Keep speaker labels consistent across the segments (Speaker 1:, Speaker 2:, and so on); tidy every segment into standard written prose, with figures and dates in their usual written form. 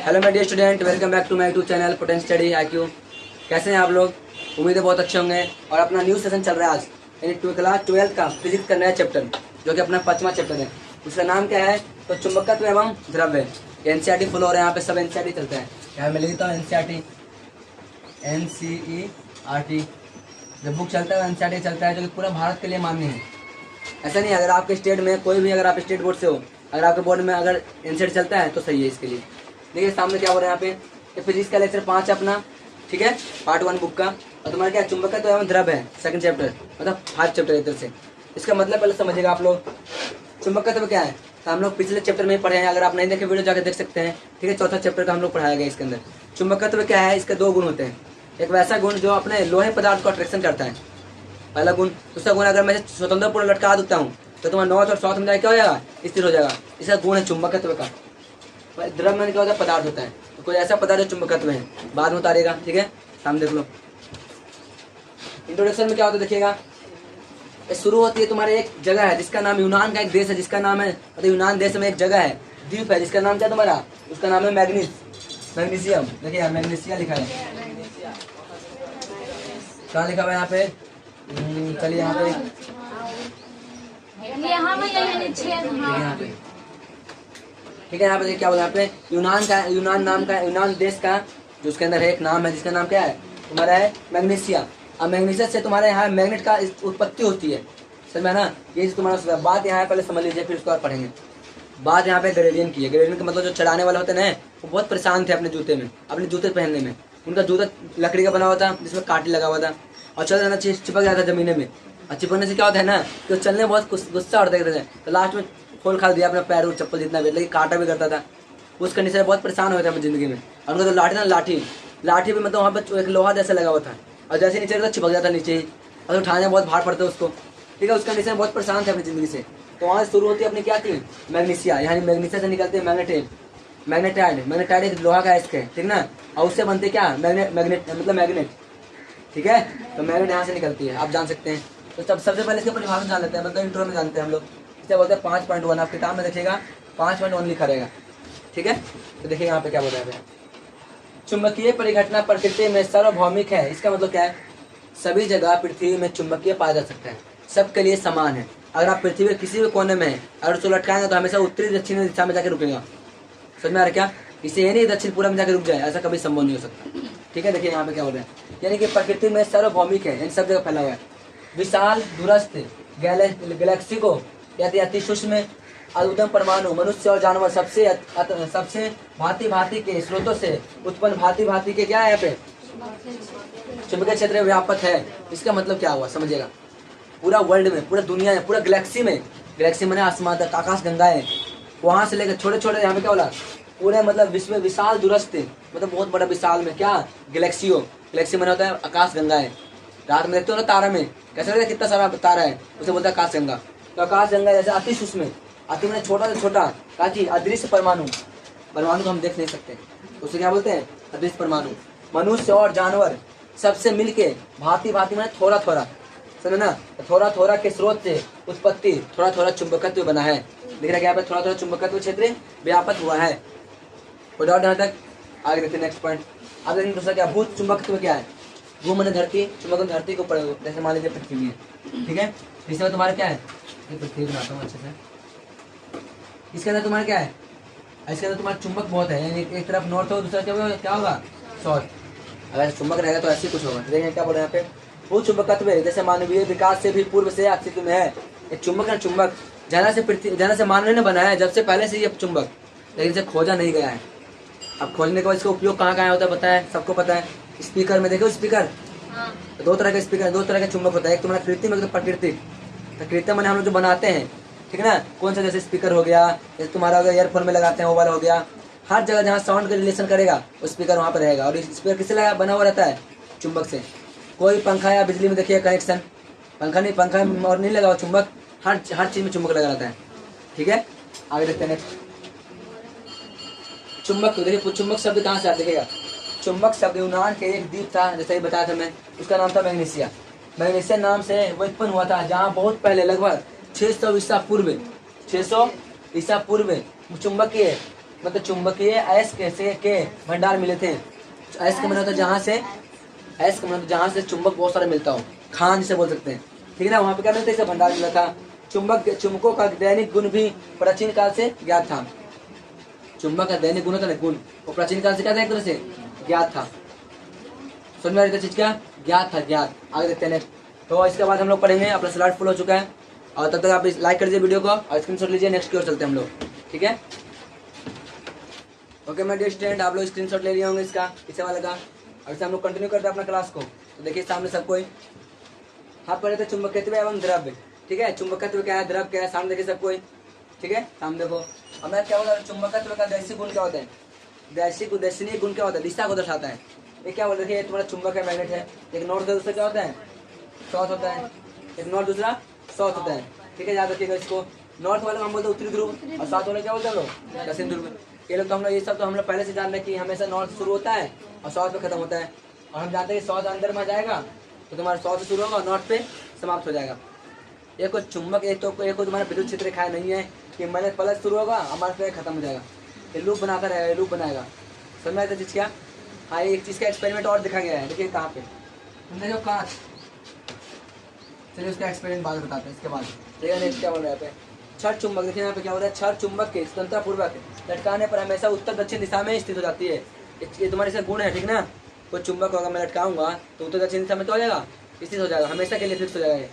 Speaker 1: Hello my dear student, welcome back to my YouTube channel potential study IQ। कैसे हैं आप लोग? उम्मीद है बहुत अच्छे होंगे। और अपना न्यू सेशन चल रहा है आज, यानी क्लास 12 का फिजिक्स का नया चैप्टर, जो कि अपना 5वां चैप्टर है। उसका नाम क्या है? तो चुंबकत्व एवं द्रव्य। NCERT फॉलो हो रहा है, यहाँ पे सब NCERT चलता है। यहाँ मैं लिखता हूँ NCERT जब बुक चलता है NCERT चलता है, जो कि पूरा भारत के लिए मान्य है। ऐसा नहीं, अगर आपके स्टेट में कोई भी, अगर आप स्टेट बोर्ड से हो, अगर आपके बोर्ड में अगर NCERT चलता है तो सही है इसके लिए। देखिए सामने क्या हो रहा है यहाँ पे, ये फिजिक्स का लेक्चर 5 अपना, ठीक है, पार्ट 1 बुक का। और तुम्हारा क्या चुंबकत्व एवं द्रव्य है, सेकंड चैप्टर, मतलब 5 चैप्टर इधर से। इसका मतलब पहले समझिएगा आप लोग, चुंबकत्व क्या है तो हम लोग पिछले चैप्टर में ही पढ़े हैं। अगर आप नहीं देखे वीडियो जाकर देख सकते हैं, ठीक है। चौथा चैप्टर का हम लोग पढ़ाया गया इसके अंदर। चुंबकत्व क्या है, इसके 2 गुण होते हैं। एक वैसा गुण जो अपने लोहे पदार्थ को अट्रैक्शन करता है, पहला गुण। दूसरा गुण, अगर मैं स्वतंत्र पूर्ण लटका देता हूँ तो तुम्हारा नॉर्थ और साउथ में क्या हो जाएगा, स्थिर हो जाएगा। इसका गुण है चुंबकत्व का। द्रव्य में क्या होता है, पदार्थ होता है। तो कोई ऐसा पदार्थ जो चुंबकत्व है, बाद में उतारेगा, ठीक है। सामने देख लो, इंट्रोडक्शन में क्या होता है देखिएगा। शुरू होती है तुम्हारे एक जगह है जिसका नाम, यूनान का एक देश है जिसका नाम है, मतलब यूनान देश में एक जगह है, द्वीप है, जिसका नाम क्या है तुम्हारा, उसका नाम है मैग्नीशियम। देखिए मैग्नीशिया लिखा है, क्या लिखा हुआ है यहाँ पे, चलिए यहाँ पे, ठीक है। यहाँ पे क्या बोला, यहाँ पे यूनान देश का जो उसके अंदर है एक नाम है जिसका नाम क्या है तुम्हारा है मैग्नीशिया। अब मैग्नीशिया से तुम्हारे यहाँ मैग्नेट का उत्पत्ति होती है, समझ में ना। ये तुम्हारा बात यहाँ पहले समझ लीजिए, फिर उसको और पढ़ेंगे। बात यहाँ पे ग्रेडियन की है। ग्रेडियन का मतलब जो चढ़ाने वाले होते हैं ना, वो बहुत परेशान थे अपने जूते में, अपने जूते पहनने में। उनका जूता लकड़ी का बना हुआ था जिसमें कांटे लगा हुआ था, और चल जाना चिपक जाता था जमीने में। और चिपकने से क्या होता है ना कि चलने में बहुत गुस्सा और देखते थे, तो लास्ट में खोल खा दिया अपना पैर और चप्पल जितना भी, लेकिन कांटा भी करता था। उस कंडीशन में बहुत परेशान हुए थे अपनी जिंदगी में। और उनका जो लाठी था, लाठी भी मतलब वहाँ पर एक लोहा जैसा लगा हुआ था, और जैसे नीचे तो चिपक जाता नीचे ही, और उठाने में बहुत भार पड़ता है उसको, ठीक है। उस कंडीशन में बहुत परेशान थे अपनी जिंदगी से। तो वहाँ से शुरू होती है अपनी क्या थी, मैग्नीशिया। यानी मैग्नीशिया से निकलते हैं मैग्नेटाइड एक लोहा का एस्क है, ठीक ना। और उससे बनते क्या, मैग्नेट, ठीक है। तो मैग्नेट यहाँ से निकलती है, आप जान सकते हैं। तो सबसे पहले इसके परिभाषा जान लेते हैं, मतलब इंट्रो में जानते हैं हम लोग। इसे बोलते हैं 5.1। आप किताब में देखिएगा 5.1 लिखा रहेगा, ठीक है। तो देखिए यहाँ पे क्या बोल रहा है, चुंबकीय परिघटना प्रकृति में सार्वभौमिक है। इसका मतलब क्या है, सभी जगह पृथ्वी में चुंबकीय पाया जा सकता है, सबके लिए समान है। अगर आप पृथ्वी के किसी भी कोने में है, अगर उसको लटकाएंगे तो हमेशा उत्तरी दक्षिण दिशा में जाकर रुकेगा। समझ में आ रहा क्या? इसे ये नहीं दक्षिण पूर्व में जाकर रुक जाए, ऐसा कभी संभव नहीं हो सकता, ठीक है। देखिए यहाँ पे क्या बोल रहे हैं, यानी कि प्रकृति में सार्वभौमिक है, यानी सब जगह फैला हुआ है। विशाल दूरस्थ गैलेक्सी को यानी अति सूक्ष्म अद्भुतम परमाणु, मनुष्य और जानवर सबसे भांति के स्रोतों से उत्पन्न भांति के क्या है यहाँ पे चुंबकीय क्षेत्र में व्यापक है। इसका मतलब क्या हुआ समझिएगा, पूरा वर्ल्ड में, पूरा दुनिया में, पूरा गैलेक्सी में, गैलेक्सी मैंने आसमान तक, आकाश गंगा है, वहां से लेकर छोटे छोटे यहाँ पे क्या बोला, पूरे मतलब विश्व में विशाल दूरस्थ, मतलब बहुत बड़ा विशाल में क्या गैलेक्सी मैंने होता है आकाश गंगा है। रात में देखते हो ना तारा में कैसे लगता है, कितना सारा तारा है, उसे बोलता है आकाश गंगा। तो आकाश गंगा जैसे अति सूक्ष्म, अति मैंने छोटा से छोटा, काची अदृश्य परमाणु को हम देख नहीं सकते, उसे क्या बोलते हैं, अदृश्य परमाणु। मनुष्य और जानवर सबसे मिलके भांति मैंने थोड़ा समझे ना, थोड़ा के स्रोत से उत्पत्ति थोड़ा चुंबकत्व बना है। दिख रहा है यहाँ पे थोड़ा चुंबकत्व क्षेत्र व्यापक हुआ है। कोई डाउट यहाँ तक? आगे देखते नेक्स्ट पॉइंट। अब देखिए दूसरा क्या, भू चुंबकत्व क्या है। भू मैंने धरती, चुंबकत्व धरती को ऊपर, जैसे मान लीजिए पृथ्वी है, ठीक है। इसमें तुम्हारा क्या है, ये पृथ्वी बनाता हूँ अच्छे से। इसके अंदर तुम्हारा क्या है, इसके अंदर तुम्हारा चुंबक बहुत है, यानी एक तरफ नॉर्थ हो, दूसरा क्या होगा साउथ। अगर चुंबक रहेगा तो ऐसे कुछ होगा। देखिए क्या बोल रहे हैं यहाँ पे, भू चुंबकत्व जैसे मानवीय विकास से भी पूर्व से अस्तित्व में है। एक चुंबक है, चुंबक जहाँ से मानव ने बनाया है, जब से पहले से ये चुंबक, लेकिन इसे खोजा नहीं गया है। अब खोजने के बाद इसका उपयोग कहाँ होता है पता है, सबको पता है। स्पीकर में देखो, स्पीकर 2 तरह के स्पीकर, 2 तरह के चुंबक होता है, एक तुम्हारा कृत्रिम, एक प्राकृतिक। तो कृत्रिम मैंने हम लोग जो बनाते हैं, ठीक है ना, कौन सा, जैसे स्पीकर हो गया, जैसे तुम्हारा अगर ईयरफोन में लगाते हैं वो वाला हो गया। हर जगह जहाँ साउंड का रिलेशन करेगा वो स्पीकर वहाँ पर रहेगा। और स्पीकर किससे बना हुआ रहता है, चुंबक से। कोई पंखा या बिजली में देखिए कनेक्शन, पंखा और नहीं लगा हुआ, चुंबक हर चीज में चुंबक लगा रहता है, ठीक है। आगे देखते हैं चुंबक। तो देखिए चुंबक शब्द कहाँ से आता है, देखिएगा चुंबक शब्द यूनान के एक द्वीप था, जैसे ही बताया था मैं, उसका नाम था मैग्नीशिया। मैग्नीशिया नाम से वो उत्पन्न हुआ था, जहाँ बहुत पहले लगभग 600 ईसा पूर्व चुंबकीय मतलब चुंबकीय अयस्क के भंडार मिले थे। अयस्क मतलब होता जहाँ से, अयस्क मतलब जहाँ से चुंबक बहुत सारा मिलता हो, खान जिसे बोल सकते हैं, ठीक है ना। वहाँ पे क्या मिलता है, इसे भंडार मिला था। चुंबकों का दैनिक गुण भी प्राचीन काल से ज्ञात था। चुंबक का दैनिक गुण होता है गुण, वो प्राचीन काल से क्या था, एक तरह से ज्ञात था। समझ में आ रही चीज क्या, ज्ञात था, ज्ञात। आगे देखते हैं नेक्स्ट। तो इसके बाद हम लोग पढ़ेंगे, अपना स्लाइड फुल हो चुका है, और तब तक आप लाइक कर दीजिए वीडियो को और स्क्रीनशॉट लीजिए। नेक्स्ट की ओर चलते हैं हम लोग, ठीक है। ओके माय डियर स्टूडेंट, आप लोग स्क्रीनशॉट ले लिए होंगे इसका, पीछे वाले का। अब से हम लोग कंटिन्यू करते हैं अपना क्लास को। तो देखिए सामने सब कोई, हाँ पढ़े थे चुंबकत्व एवं द्रव्य, ठीक है। चुंबकत्व क्या है, द्रव्य क्या है, सामने देखिए सब कोई, ठीक है। सामने देखो हमें क्या होता है, चुंबकत्व का दैशिक गुण क्या होता है, दर्शनीय गुण क्या होता है, दिशा को दर्शाता है। ये क्या बोलते हैं, तुम्हारा चुंबक है, मैग्नेट है, एक नॉर्थ है, दूसरा क्या होता है, साउथ होता है। एक नॉर्थ दूसरा साउथ होता है, ठीक है, याद रखिएगा इसको। नॉर्थ वाले को हम बोलते हैं उत्तरी ध्रुव, और साउथ वाले क्या बोलते हैं हम लोग, दक्षिण ध्रुव। ये लोग तो हम लोग, ये सब तो हम लोग पहले से जान रहे हैं कि हमेशा नॉर्थ शुरू होता है और साउथ पे खत्म होता है। और हम जानते हैं साउथ अंदर में जाएगा तो तुम्हारा साउथ से शुरू होगा और नॉर्थ पे समाप्त हो जाएगा। ये कोई चुंबक, एक तो तुम्हारा विद्युत क्षेत्र रेखा नहीं है कि मैंने प्लस शुरू होगा हमारे पे खत्म हो जाएगा, ये लूप बनाता रहेगा, लूप बनाएगा। समझ में आता चीज क्या। हाँ एक चीज का एक्सपेरिमेंट और दिखा गया है, देखिए कहाँ पे, तुमने जो कांच, चलिए उसका एक्सपेरिमेंट बाद बताते हैं इसके बाद। देखिए नेक्स्ट क्या बोल रहा है यहाँ पे, छड़ चुंबक। देखिए यहाँ पे क्या हो रहा है, छड़ चुंबक के स्वतंत्रता पूर्वक लटकाने पर हमेशा उत्तर दक्षिण दिशा में स्थित हो जाती है। ये तुम्हारे से गुण है, ठीक ना। कोई चुंबक होगा मैं लटकाऊंगा तो उत्तर दक्षिण दिशा में तो हो जाएगा, स्थित हो जाएगा, हमेशा के लिए फिक्स हो जाएगा।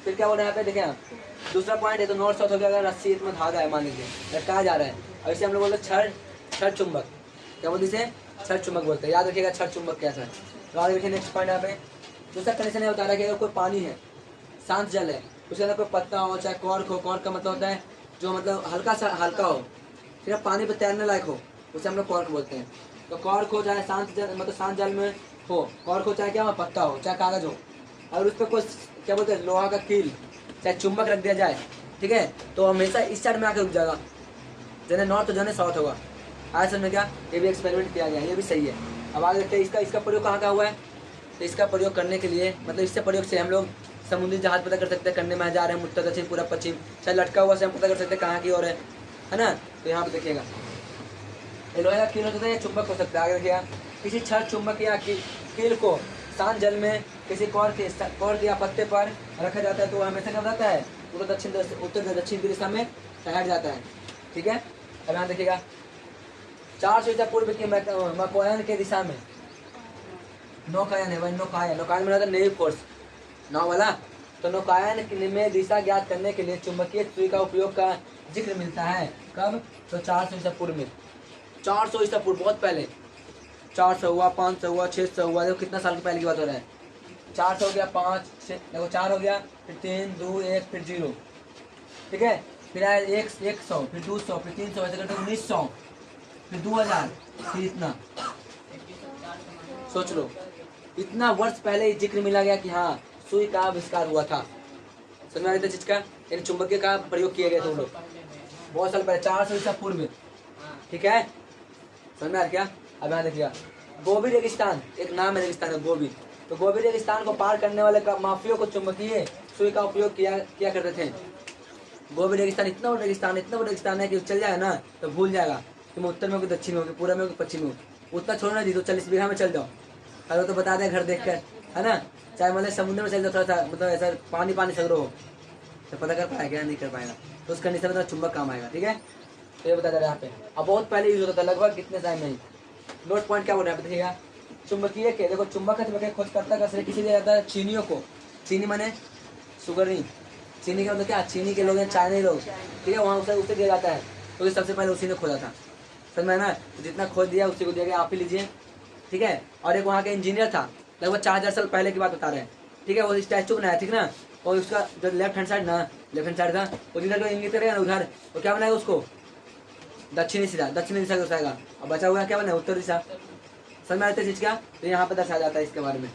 Speaker 1: फिर क्या बोल रहे हैं यहाँ पे, देखिए आप दूसरा पॉइंट है, तो नॉर्थ साउथ हो गया, अगर रस्सी इसमें धागा है मान लीजिए, लटकाया जा रहा है, और इसे हम लोग बोलते हैं छड़ चुंबक। क्या बोलते इसे, छड़ चुंबक बोलते हैं। याद रखिएगा छड़ चुंबक कैसा है। तो आगे देखिए नेक्स्ट पॉइंट यहाँ पे, दूसरा कंडीशन है बता रहा है कि अगर कोई पानी है, शांत जल है, उसके अंदर कोई पत्ता हो चाहे कॉर्क हो, कॉर्क का मतलब होता है जो मतलब हल्का सा हल्का हो, सिर्फ पानी पे तैरने लायक हो, उसे हम लोग कॉर्क बोलते हैं। तो कॉर्क हो चाहे शांत जल, मतलब शांत जल में हो, कॉर्क हो चाहे क्या हो, पत्ता हो चाहे कागज हो, और उस पर कोई क्या बोलते हैं लोहा का कील चाहे चुंबक रख दिया जाए, ठीक है, तो हमेशा इस साइड में आकर रुक जाएगा, जने नॉर्थ तो जने साउथ होगा। आज समझ में क्या, ये भी एक्सपेरिमेंट किया गया है, ये भी सही है। अब आगे देखते हैं इसका प्रयोग कहाँ का हुआ है। तो इसका प्रयोग करने के लिए, मतलब इससे प्रयोग से हम लोग समुद्री जहाज पता कर सकते हैं, करने में जा रहे हैं उत्तर दक्षिण पूरा पश्चिम, चाहे लटका हुआ से हम पता कर सकते हैं कहाँ की ओर है ना। तो यहाँ पे देखिएगा लोहे का कील हो सकता है या चुंबक हो सकता है। आगे देखिएगा किसी छड़ चुंबक या कील को शांत जल में किसी कॉर्क या पत्ते पर रखा जाता है तो वह हमेशा क्या रहता है, उत्तर दक्षिण की दिशा में ठहर जाता है, ठीक है। अब यहाँ देखिएगा 400 ईसा पूर्व की मकोयन के दिशा में नौकायन है, वही नौकायन में रहता है नेवी फोर्स, नाव वाला। तो नौकायन में दिशा ज्ञात करने के लिए चुंबकीय सुई का उपयोग का जिक्र मिलता है। कब, तो 400 ईसा पूर्व में, 400 ईसा पूर्व, बहुत पहले। 400 हुआ, 500 हुआ, 600 हुआ, देखो कितना साल की पहले की बात हो रहा है। 400 हो गया, 5 देखो 4 हो गया, फिर 3 2 1 फिर 0, ठीक है। फिर आया 100, फिर 200, फिर 300, ऐसे करते 1900, फिर 2000, फिर इतना। सोच लो इतना वर्ष पहले जिक्र मिला गया कि हाँ सुई का आविष्कार हुआ था। समझ में आ रही थी चीज का, यानी चुंबकीय का प्रयोग किए गए थे वो लोग बहुत साल पहले, 400 ईसा पूर्व में, ठीक है। समझ में आ क्या। अब यहाँ देखिएगा गोबी रेगिस्तान, एक नाम है रेगिस्तान है गोबी। तो गोबी रेगिस्तान को पार करने वाले माफियों को चुंबकीय सुई का उपयोग किया करते थे। गोबी रेगिस्तान इतना बड़ा रेगिस्तान है कि चल जाए ना तो भूल जाएगा कि मैं उत्तर में होगी, दक्षिण में होगी, पूरा में होगी, पश्चिम में होगी। उतना छोड़ना जी तो 40 बीघा में चल जाओ, अरे वो तो बता दें घर देख कर, है ना। चाहे मतलब समुद्र में चल जाओ, थोड़ा सा मतलब ऐसा पानी सगरो हो तो पता कर पाएगा नहीं कर पाएगा, तो उस कंडीशन में चुंबक काम आएगा, ठीक है। तो ये बता दे रहा है यहाँ पे। अब बहुत पहले यूज होता था, लगभग कितने टाइम में। नोट पॉइंट क्या बोल रहा है देखिएगा, चुंबकीय के देखो चुंबक का खोजकर्ता का श्रेय किसी दिया जाता है, चीनियों को। चीनी माने शुगर नहीं, चीनी का मतलब क्या, चीनी के लोग हैं, चाइनीज लोग, ठीक है, वहाँ उसे दिया जाता है, क्योंकि सबसे पहले उसी ने खोजा था। समझ में ना, जितना खोज दिया उसी को दिया गया, आप ही लीजिए, ठीक है। और एक वहाँ का इंजीनियर था, लगभग 4000 साल पहले की बात बता रहे हैं, ठीक है। वो स्टैचू बनाया, ठीक ना, और उसका जो लेफ्ट हैंड साइड था वो जिधर को इंगित करेगा ना उधर, वो क्या बनाएगा उसको दक्षिणी दिशा दर्शाएगा, और बचा हुआ क्या बनाया उत्तर दिशा। समझ में आते चीज क्या, तो यहाँ पे दर्शाया जाता है इसके बारे में।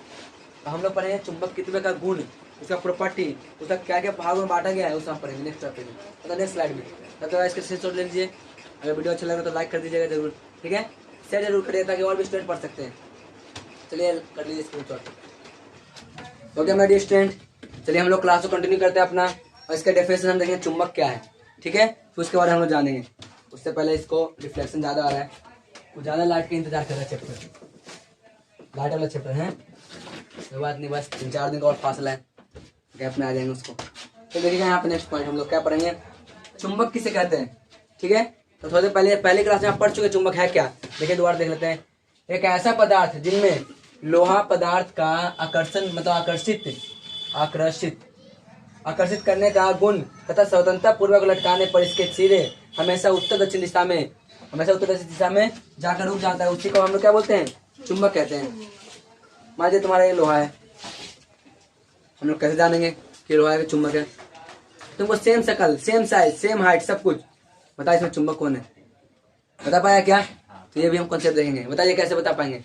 Speaker 1: तो हम लोग पढ़े चुंबक कितने का गुण, उसका प्रॉपर्टी, उसका क्या क्या भागों में बांटा गया है, उसे हम पढ़ेंगे नेक्स्ट टॉपिक में, मतलब नेक्स्ट स्लाइड में। तो इसके स्क्रीनशॉट ले लीजिए, अगर वीडियो अच्छा लगा तो लाइक कर दीजिएगा जरूर, ठीक है। शेयर जरूर करिए ताकि और भी स्टूडेंट पढ़ सकते हैं। चलिए कर लीजिए screenshot. Okay my dear student, चलिए हम लोग क्लास को कंटिन्यू करते हैं अपना, और इसका डेफिनेशन हम देखेंगे चुंबक क्या है, ठीक है, फिर उसके बारे में हम लोग जानेंगे। उससे पहले इसको रिफ्लेक्शन ज़्यादा आ रहा है, वो ज़्यादा लाइट का इंतजार कर रहा है चैप्टर, लाइट वाला चैप्टर है। कोई बात नहीं, बस 3-4 दिन का और फासला है, गैप में आ जाएंगे उसको। तो देखिएगा यहाँ पे नेक्स्ट पॉइंट हम लोग क्या पढ़ेंगे, चुंबक किसे कहते हैं। ठीक है, तो थोड़ी देर पहले क्लास में आप पढ़ चुके चुंबक है क्या। देखिए दोबारा देख लेते हैं। एक ऐसा पदार्थ जिनमें लोहा पदार्थ का आकर्षण मतलब आकर्षित करने का गुण तथा स्वतंत्रता पूर्वक लटकाने पर इसके सिरे हमेशा उत्तर दक्षिण दिशा में जाकर रुक जाता है, उसी को हम लोग क्या बोलते हैं, चुंबक कहते हैं। मान लीजिए तुम्हारा ये लोहा है, हम लोग कैसे जानेंगे कि लोहा है चुंबक है। तुमको सेम शक्ल, सेम साइज, सेम हाइट, सब कुछ बताइए इसमें चुंबक कौन है, बता पाया क्या। तो ये भी हम कॉन्सेप्ट देखेंगे, बताइए कैसे बता पाएंगे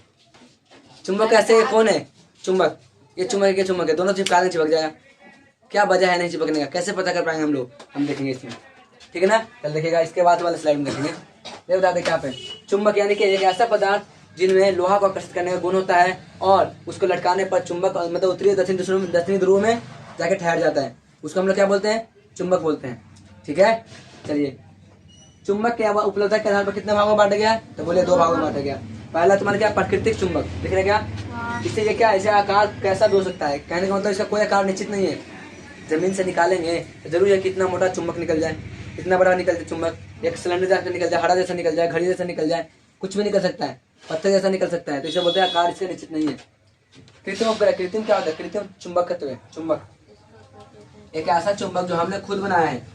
Speaker 1: चुंबक कैसे कौन है। चुंबक, ये चुंबक है, दोनों चिपका दें चिपक जाएगा। क्या वजह है नहीं चिपकने का, कैसे पता कर पाएंगे हम लोग, हम देखेंगे इसमें। ठीक है ना, कल देखिएगा, इसके बाद वाले स्लाइड में देखेंगे। ये बता दें क्या पे चुंबक यानी कि एक ऐसा पदार्थ जिनमें लोहा को आकर्षित करने का गुण होता है और उसको लटकाने पर चुंबक मतलब उत्तरी दक्षिणी ध्रुव में जाके ठहर जाता है, उसको हम लोग क्या बोलते हैं, चुंबक बोलते हैं। ठीक है, चलिए चुंबक के उपलब्धता के आधार पर कितने भागों में बांटा गया, तो बोले 2 भागों में बांटा गया। पहला तुम्हारा क्या, प्राकृतिक चुंबक, दिख रहा है क्या, इससे ये क्या ऐसे आकार कैसा भी हो सकता है, कहने का मतलब इसका कोई आकार निश्चित नहीं है। जमीन से निकालेंगे तो जरूर है कितना मोटा चुंबक निकल जाए, इतना बड़ा निकल जाए चुंबक, एक सिलेंडर जैसा निकल जाए, हरा जैसा निकल जाए, घड़ी जैसा निकल जाए, कुछ भी निकल सकता है, पत्थर जैसा निकल सकता है। तो इसे बोलते हैं आकार इससे निश्चित नहीं है। कृत्रिम क्या होता है, कृत्रिम चुंबकत्व है। चुंबक एक ऐसा चुंबक जो हमने खुद बनाया है,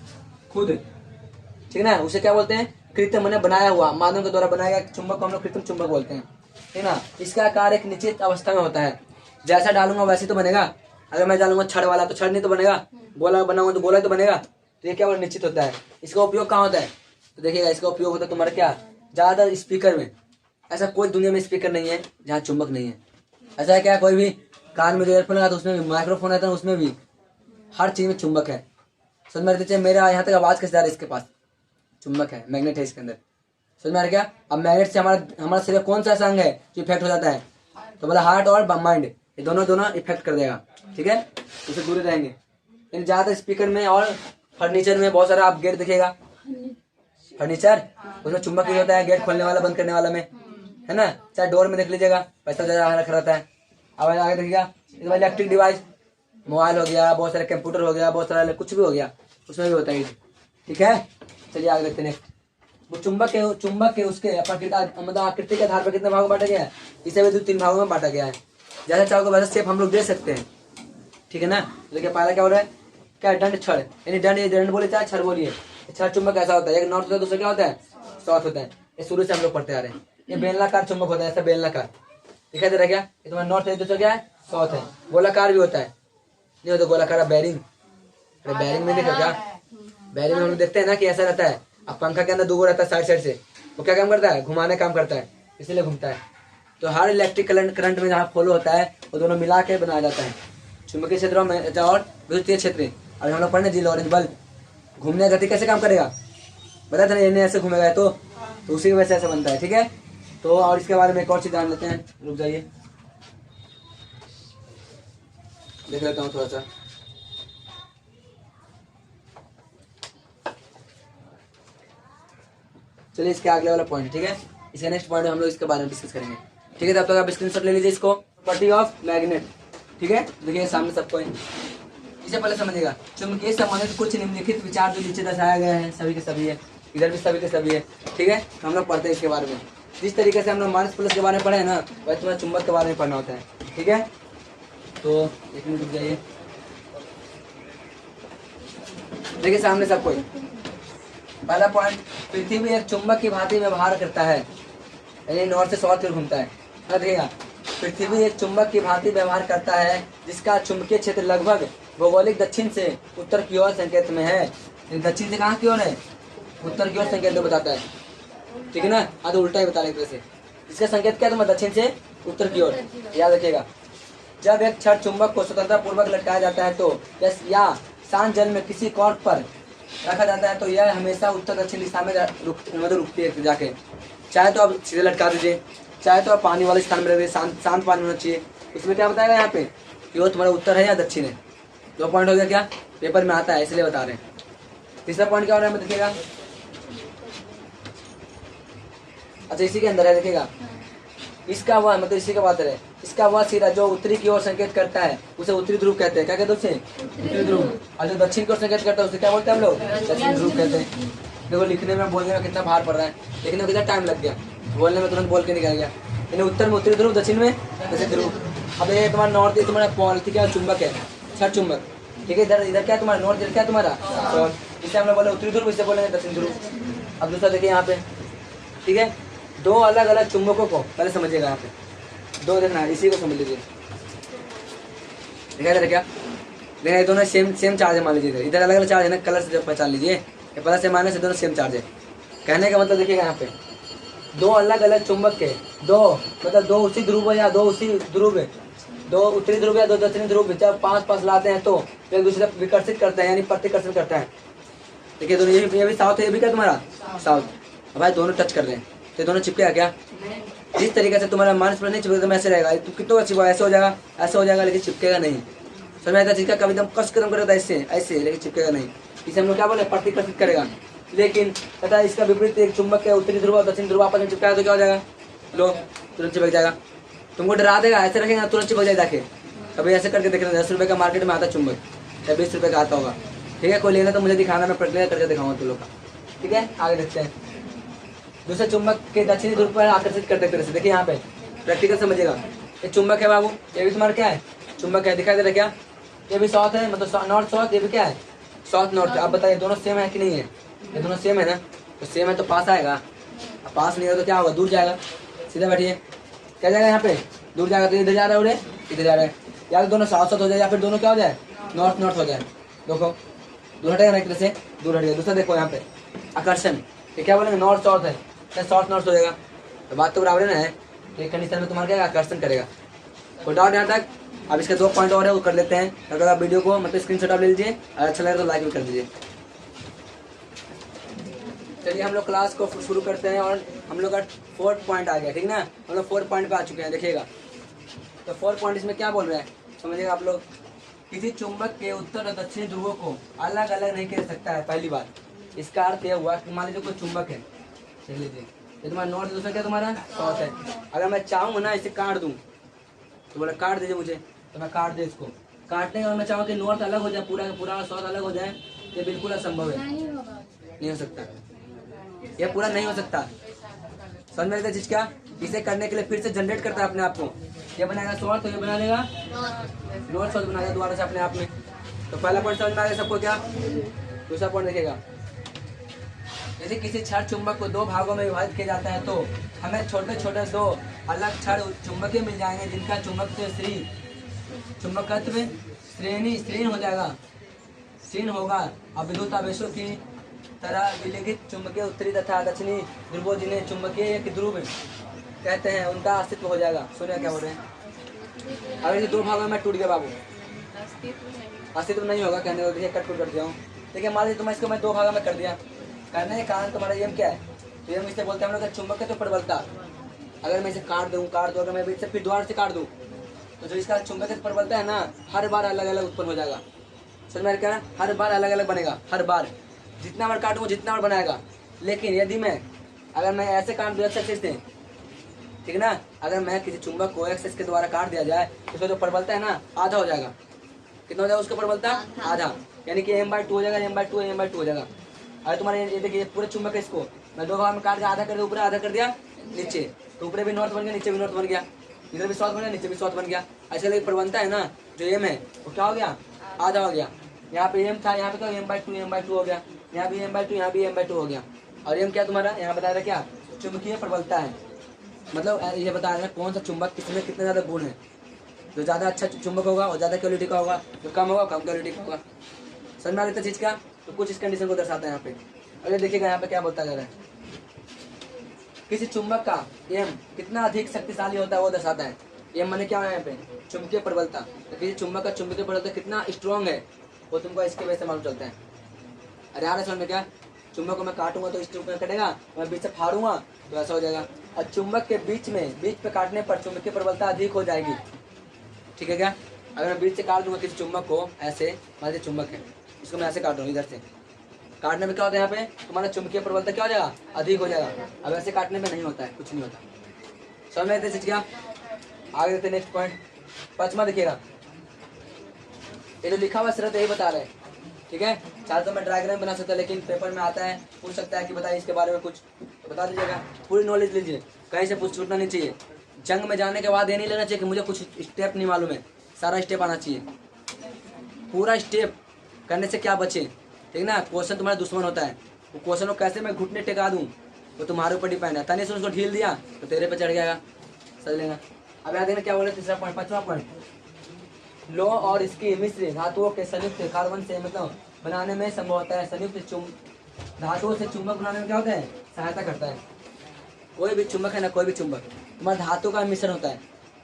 Speaker 1: खुद, ठीक है ना, उसे क्या बोलते हैं, कृत्रिम मैंने बनाया हुआ, मानव के द्वारा बनाया गया चुंबक को हम लोग कृत्रिम चुंबक बोलते हैं। ठीक है ना, इसका आकार एक निश्चित अवस्था में होता है, जैसा डालूंगा वैसे तो बनेगा। अगर मैं डालूंगा छड़ वाला तो छड़ नहीं तो बनेगा, गोला बनाऊंगा तो गोला तो बनेगा। तो ये क्या निश्चित होता है। इसका उपयोग कहाँ होता है, तो देखिएगा इसका उपयोग होता है तुम्हारा क्या, ज्यादा स्पीकर में। ऐसा कोई दुनिया में स्पीकर नहीं है जहाँ चुंबक नहीं है। ऐसा है क्या, कोई भी कान में जो ईयरफोन लगा तो उसमें भी, माइक्रोफोन आता है उसमें भी, हर चीज में चुंबक है। समझ में आते, मेरा यहाँ तक आवाज कैसे जा रहा है, इसके पास चुंबक है, मैग्नेट है इसके अंदर। समझ में आ रहा क्या। अब मैग्नेट से हमारा शरीर कौन सा अंग है जो इफेक्ट हो जाता है, तो बोला हार्ट और माइंड, ये दोनों इफेक्ट कर देगा। ठीक है, उससे दूर रहेंगे। लेकिन ज्यादा स्पीकर में और फर्नीचर में बहुत सारा आप गेट दिखेगा, फर्नीचर उसमें चुंबक भी होता है, गेट खोलने वाला बंद करने वाला में, है ना, चाहे डोर में देख लीजिएगा, पैसा ज्यादा रखा रहता है। अब आगे देखिएगा इलेक्ट्रिक डिवाइस, मोबाइल हो गया, बहुत सारे कंप्यूटर हो गया, बहुत सारा कुछ भी हो गया, उसमें भी होता है। ठीक है, चलिए आगे देखते हैं। वो चुंबक के उसके मतलब आकृति के आधार पर कितने भागों में बांटा गया है, इसे भी 3 भागों में बांटा गया है। जैसा चाहो वैसा शेप हम लोग दे सकते हैं। ठीक है ना, देखिए पहला क्या हो रहा है, क्या दंड छड़, यानी दंड बोले चाहे छड़ बोलिए। छड़ चुंबक ऐसा होता है, एक नॉर्थ होता है, दूसरा क्या होता है, साउथ होता है। ये शुरू से हम लोग पढ़ते आ रहे हैं। ये बेलनाकार चुंबक होता है, ऐसा बेलनाकार दिखाई दे रहा है क्या, ये तुम्हारा नॉर्थ है, दूसरा क्या है, साउथ है। गोलाकार भी होता है, नहीं होता गोलाकार, बैरिंग, बैरिंग में देखा क्या, बैरिंग में हम लोग देखते हैं ना कि ऐसा रहता है। अब पंखा के अंदर 2 रहता है साइड से, वो क्या काम करता है, घुमाने काम करता है, इसीलिए घूमता है। तो हर इलेक्ट्रिक करंट में जहाँ फॉलो होता है वो दोनों मिला के बनाया जाता है, चुंबकीय क्षेत्र और विद्युतीय क्षेत्र। अब हम लोग पढ़ने जी लॉरेंज बल्ब, घूमने गति कैसे काम करेगा, बता था ना, ऐसे घूमेगा तो उसी की वजह से ऐसा बनता है। ठीक है, तो और इसके बारे में एक और चीज जान लेते हैं, रुक जाइए देख लेता हूँ थोड़ा सा। चलिए इसके अगले वाला पॉइंट, ठीक है, इसका नेक्स्ट पॉइंट हम लोग इसके बारे में डिस्कस करेंगे। ठीक है, तब तक आप स्क्रीनशॉट ले लीजिए इसको, प्रॉपर्टी ऑफ मैग्नेट। ठीक है, देखिए सामने सबको, इसे पहले समझिएगा। चुंबकीय संबंधित कुछ निम्नलिखित विचार जो नीचे दर्शाया गया है, सभी के सभी है, इधर भी सभी के सभी है। ठीक है, हम लोग पढ़ते हैं इसके बारे में। जिस तरीके से हम लोग माइनस प्लस के बारे में पढ़े हैं ना, वैसे तुम्हें चुंबक के बारे में पढ़ना होता है। ठीक है, तो एक मिनट रुक जाइए, देखिए सामने सबको। पहला पॉइंट, पृथ्वी एक चुंबक की भांति व्यवहार करता है, यानी नॉर्थ से साउथ में घूमता है। देखिएगा, पृथ्वी एक चुंबक की भांति व्यवहार करता है जिसका चुंबकीय क्षेत्र लगभग भौगोलिक दक्षिण से उत्तर की ओर संकेत में है। दक्षिण से कहाँ की ओर है, उत्तर की ओर संकेत में बताता है। ठीक है ना, हाँ तो उल्टा ही बता रहे से। इसका संकेत क्या है तुम्हारा, दक्षिण से उत्तर की ओर, याद रखिएगा। जब एक छड़ चुंबक को स्वतंत्रता पूर्वक लटकाया जाता है तो या शांत जल में किसी कॉर्ड पर रखा जाता है तो यह हमेशा उत्तर दक्षिण दिशा में रुकती है जाके। चाहे तो आप सीधे लटका दीजिए, चाहे तो आप पानी वाले स्थान में रखिए, शांत पानी होना चाहिए। इसमें क्या बताएगा यहाँ पे कि वो तुम्हारा उत्तर है या दक्षिण है। 2 पॉइंट हो गया, क्या पेपर में आता है इसलिए बता रहे हैं। तीसरा पॉइंट क्या हो रहा है देखिएगा, अच्छा इसी के अंदर है, देखिएगा इसका वह मतलब इसी का बात है, इसका वह सिरा जो उत्तरी की ओर संकेत करता है उसे उत्तरी ध्रुव कहते हैं। क्या कहते हैं उसे? उत्तरी ध्रुव। और जो दक्षिण की ओर संकेत करता है उसे क्या बोलते हैं हम लोग? दक्षिण ध्रुव कहते हैं। देखो लिखने में बोलने में कितना भार पड़ रहा है, लिखने में कितना टाइम लग गया, बोलने में तुरंत बोल के निकल गया। इन्हें उत्तर में उत्तरी ध्रुव, दक्षिण में दक्षिण ध्रुव। अब ये तुम्हारा नॉर्थ, ये तुम्हारा पॉल, ठीक है, चुंबक है, छठ चुंबक, ठीक है। इधर इधर क्या तुम्हारा नॉर्थ, इधर क्या तुम्हारा पॉल, इसे हम लोग बोले उत्तरी ध्रुव, इसे बोलेंगे दक्षिण ध्रुव। अब दूसरा देखिए यहाँ पे, ठीक है, दो अलग अलग चुंबकों को पहले समझिएगा। यहाँ पे दो देखना है, इसी को समझ लीजिए, दिखाई दे रहा क्या? देखना ये दोनों सेम चार्ज है, मान लीजिए इधर अलग अलग चार्ज है ना, कलर से जब पहचान लीजिए, ये प्लस से माइनस से दोनों सेम चार्ज है। कहने का मतलब देखिएगा यहाँ पे दो अलग अलग चुंबक के दो मतलब दो उसी ध्रुव या दो उसी ध्रुव है, दो उत्तरी ध्रुव या दो दक्षिणी ध्रुव जब पास पास लाते हैं तो एक दूसरे को विकर्षित करते हैं, यानी प्रतिकर्षण करते हैं। देखिए दोनों, ये भी साउथ है, ये भी क्या तुम्हारा साउथ। भाई दोनों टच कर रहे हैं तो दोनों चिपकेगा क्या? जिस तरीके से तुम्हारा माइनस प्लस नहीं चिपकेगा तो ऐसे रहेगा, तो कितना चिपका ऐसे हो जाएगा, ऐसे हो जाएगा, लेकिन चिपकेगा नहीं। समझ में आता चीज का? कभी एकदम कस कदम करेगा ऐसे ऐसे, लेकिन चिपकेगा नहीं। इसे हम लोग क्या बोले? प्रतिकर्षित करेगा। लेकिन पता है इसका विपरीत, एक चुंबक के उत्तरी ध्रुव और दक्षिण ध्रुव आपस में चिपकाया तो क्या हो जाएगा? लो तुरंत चिपक जाएगा। तुमको डरा देगा, ऐसे रखेगा तुरंत चिपक जाएगा। जाके कभी ऐसे करके देखना, 10 रुपये का मार्केट में आता चुंबक या 20 रुपये का आता होगा, ठीक है। कोई लेना तो मुझे दिखाना, मैं प्रक्रिया करके दिखाऊंगा तुम लोग का, ठीक है। आगे देखते हैं, दूसरे चुंबक के दक्षिणी ध्रुव पर आकर्षित करते तरह से। देखिए यहाँ पे प्रैक्टिकल समझिएगा, ये चुंबक है बाबू, ये भी तुम्हारा क्या है? चुंबक है, दिखाई दे रहा क्या? ये भी साउथ है, मतलब नॉर्थ साउथ, ये भी क्या है? South north. आप बताइए दोनों सेम है कि नहीं है? ये दोनों सेम है ना, तो सेम है तो पास आएगा, अब पास नहीं होगा तो क्या होगा? दूर जाएगा। सीधा बैठिए, क्या जाएगा यहाँ पे? दूर जाएगा। तो इधर जा रहा है उड़े, इधर जा रहा है, या तो दोनों साउथ साउथ हो जाए या फिर दोनों क्या हो जाए? नॉर्थ नॉर्थ हो जाए। देखो दूर हटेगा ना एक तरह से, दूर हट गया। दूसरा देखो यहाँ पे आकर्षण, ये क्या बोलेंगे? नॉर्थ साउथ है, क्या साउथ नॉर्थ हो जाएगा? तो बात तो बराबर है ना, है एक कंडीशन में तुम्हारा क्या आकर्षण करेगा। कोई डाउट यहाँ तक? अब इसके 2 पॉइंट और है, वो कर लेते हैं। अगर आप वीडियो को मतलब स्क्रीनशॉट आप ले लीजिए, अगर अच्छा लगे तो लाइक भी कर दीजिए। चलिए हम लोग क्लास को शुरू करते हैं, और हम लोग का 4th पॉइंट आ गया, ठीक ना। हम लोग 4th पॉइंट पे आ चुके हैं, देखिएगा। तो 4th पॉइंट इसमें क्या बोल रहे हैं समझिएगा आप लोग। किसी चुंबक के उत्तर और दक्षिणी ध्रुवों को अलग अलग नहीं कर सकता है। पहली बात, इसका अर्थ यह हुआ कि मान लीजिए कोई चुंबक है, देख लीजिए ये तुम्हारा नॉर्थ, दूसरा क्या तुम्हारा साउथ है। अगर मैं चाहूँ ना इसे काट दूँ तो बोला काट दीजिए मुझे, तो मैं काट दे इसको। काटने का मैं चाहूँ कि नॉर्थ अलग हो जाए, पूरा पूरा साउथ अलग हो जाए, ये बिल्कुल असंभव है, नहीं हो सकता, ये पूरा नहीं हो सकता। समझ में आता चीज क्या? इसे करने के लिए फिर से जनरेट करता है अपने आप को, ये बनाएगा साउथ तो ये बना लेगा नॉर्थ, साउथ बनाएगा दोबारा से अपने आप में। तो पहला पॉइंट समझ में आ गया सबको क्या? दूसरा पॉइंट देखिएगा, यदि किसी क्षण चुंबक को 2 भागों में विभाजित किया जाता है तो हमें छोटे छोटे 2 अलग क्षण चुंबकीय मिल जाएंगे, जिनका चुंबकत्व श्रेणी हो जाएगा, श्रेण होगा। अब विद्युत आवेशों की तरह विलिखित चुंबकीय उत्तरी तथा दक्षिणी ध्रुवों, जिन्हें चुंबकीय ध्रुव कहते हैं, उनका अस्तित्व हो जाएगा। सुनिए क्या बोल रहे हैं। अगर ये 2 भागों में टूट गया बाबू, अस्तित्व नहीं होगा। कहने को देखिए कट कर दिया हूँ। देखिए मान लीजिए तुम्हें इसको मैं 2 भागों में कर दिया, करने के कारण तुम्हारा एम क्या है? तो एम इसे बोलते हैं हम लोग चुंबक तो प्रबलता। अगर मैं इसे काट दूँ अगर मैं इसे फिर दोबारा से काट दूँ तो जो इसका चुंबक प्रबलता है ना, हर बार अलग अलग उत्पन्न हो जाएगा। समझ में क्या? हर बार अलग अलग बनेगा, हर बार जितना बार काटूंगा जितना बार बनाएगा। लेकिन यदि मैं अगर मैं ऐसे काट दूँ एक्स एक्सिस से, ठीक है ना, अगर मैं किसी चुंबक को एक्सिस के द्वारा काट दिया जाए तो उसका जो प्रबलता है ना, आधा हो जाएगा। कितना हो जाएगा उसका प्रबलता? आधा, यानी कि m/2 हो जाएगा, m/2 हो जाएगा। अरे तुम्हारे ये देखिए पूरे चुंबक है, इसको मैं 2 भाग में काट दिया, आधा कर दिया ऊपर, आधा कर दिया नीचे, तो ऊपर भी नॉर्थ बन गया, नीचे भी नॉर्थ बन गया, इधर भी साउथ बन गया, नीचे भी साउथ बन गया। ऐसे लेकिन प्रबलता है ना जो एम है वो क्या हो गया? आधा हो गया। यहाँ पे एम था, यहाँ पे क्या m/2 हो गया, यहाँ भी m/2, यहाँ भी m/2 हो गया। और एम क्या तुम्हारा यहाँ बता रहा क्या? चुंबकीय प्रबलता है। मतलब ये बता रहे हैं कौन सा चुंबक किसमें कितने ज़्यादा गुण है। जो ज़्यादा अच्छा चुंबक होगा वो ज़्यादा क्वालिटी का होगा, जो कम होगा कम क्वालिटी का होगा। समझ में आ रही चीज़ क्या? तो कुछ इस कंडीशन को दर्शाता है यहाँ पे। अरे देखिएगा यहाँ पे क्या बोलता जा रहा है, किसी चुंबक का एम कितना अधिक शक्तिशाली होता है वो दर्शाता है। एम माने क्या है यहाँ पे? चुंबकीय प्रबलता। तो किसी चुंबक का चुंबकीय प्रबलता कितना स्ट्रॉन्ग है वो तुमको इसके वजह से मालूम चलता है। अरे यार समझ में क्या? चुंबक को मैं काटूंगा तो इस चुंबक में कटेगा, मैं बीच से फाड़ूंगा तो ऐसा हो जाएगा। और चुंबक के बीच पे काटने पर चुंबकीय प्रबलता अधिक हो जाएगी, ठीक है क्या? अगर मैं बीच से काट दूंगा किसी चुंबक को, ऐसे मान लीजिए चुंबक है, इसको मैं ऐसे काट रहा हूँ इधर से, काटने में क्या होता है, यहाँ पे तुम्हारा चुंबकीय प्रबलता क्या हो जाएगा, अधिक हो जाएगा। अब ऐसे काटने में नहीं होता है, कुछ नहीं होता। समझ में आते क्या, आगे देते नेक्स्ट पॉइंट। पांचवा देखिएगा, ये जो लिखा हुआ सिर्फ यही बता रहे हैं, ठीक है। चाहे तो मैं डायग्राम बना सकता, लेकिन पेपर में आता है, पूछ सकता है कि बताइए इसके बारे में कुछ, तो बता दीजिएगा। पूरी नॉलेज लीजिए, कहीं से पूछ छूटना नहीं चाहिए। जंग में जाने के बाद ये नहीं लेना चाहिए कि मुझे कुछ स्टेप नहीं मालूम है, सारा स्टेप आना चाहिए। पूरा स्टेप करने से क्या बचे, ठीक ना। क्वेश्चन तुम्हारा दुश्मन होता है, वो क्वेश्चन को कैसे मैं घुटने टेका दूं वो तुम्हारे ऊपर डिपेंड है। तने से उसको ढील दिया तो तेरे पे चढ़ जाएगा, समझ लेना। अब याद देना क्या बोले, तीसरा पॉइंट, पांचवा पॉइंट, लौह और इसकी मिश्र धातुओं के संयुक्त कार्बन से मतलब बनाने में संभव होता है। संयुक्त धातुओं से चुंबक बनाने में क्या होता है, सहायता करता है। कोई भी चुंबक है ना, कोई भी चुंबक तुम्हारा धातु का मिश्रण होता है,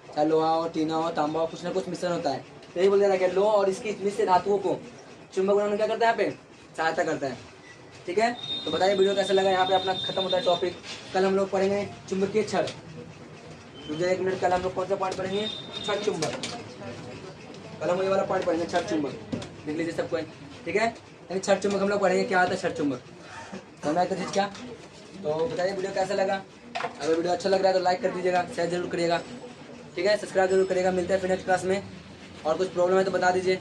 Speaker 1: चाहे लोहा हो, टीना हो, तांबा हो, कुछ ना कुछ मिश्रण होता है। तो यही बोल देना कि लोह और इसकी मिश्र धातुओं को चुंबक बनाने में क्या करता है, यहाँ पे सहायता करता है, ठीक है। तो बताइए वीडियो कैसा लगा, यहाँ पे अपना खत्म होता है टॉपिक। कल हम लोग पढ़ेंगे चुंबकीय छड़, मुझे 1 मिनट, कल हम लोग कौन सा पॉइंट पढ़ेंगे, छड़ चुंबक। कल हम ये वाला पॉइंट पढ़ेंगे, छड़ चुंबक, लिख लीजिए सबको, ठीक है। यानी छड़ चुंबक हम लोग पढ़ेंगे, क्या आता है छड़ चुंबक, समझ आया चीज क्या। तो बताइए वीडियो कैसा लगा, अगर वीडियो अच्छा लग रहा है तो लाइक कर दीजिएगा, शेयर जरूर करिएगा, ठीक है, सब्सक्राइब जरूर करिएगा। मिलते हैं फिर नेक्स्ट क्लास में, और कुछ प्रॉब्लम है तो बता दीजिए,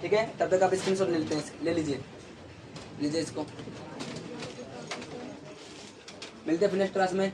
Speaker 1: ठीक है। तब तक आप स्क्रीनशॉट ले लेते हैं, ले लीजिए इसको। मिलते हैं फिर नेक्स्ट क्लास में।